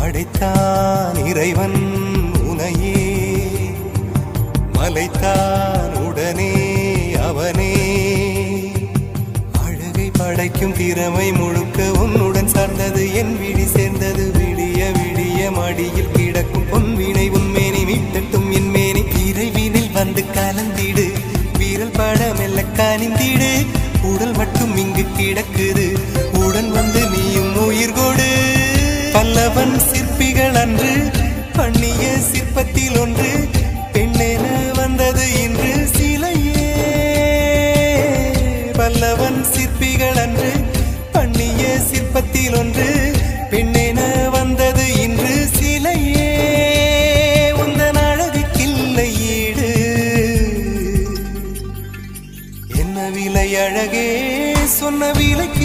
படைத்தான் இறைவன் உனையே, மலைத்தான் உடனே அவனே. அழகை படைக்கும் திறமை முழுக்க உன்னுடன் சார்ந்தது, என் விழி சேர்ந்தது. விடிய விடிய மடியில் கிடக்கும் பொன்வினை உன்மேனி மீட்டட்டும் என் மேனி. விரைவினில் வந்து கலந்திடு, வீரல் பட மெல்ல கனிந்திடு. உடல் மட்டும் இங்கு கிடக்குது, உடன் வந்து நீயும் உயிர் கொடு. பல்லவன் சிற்பிகள் அன்று பண்ணிய சிற்பத்தில் ஒன்று, பெண்ணென வந்தது இன்று சிலையே. பல்லவன் சிற்பிகள் அன்று பண்ணிய சிற்பத்தில் ஒன்று, பெண்ணென வந்தது இன்று சிலையே. உந்தன் அழகுக்கில்லை ஈடு, என்ன விலை அழகே சொன்ன விலைக்கு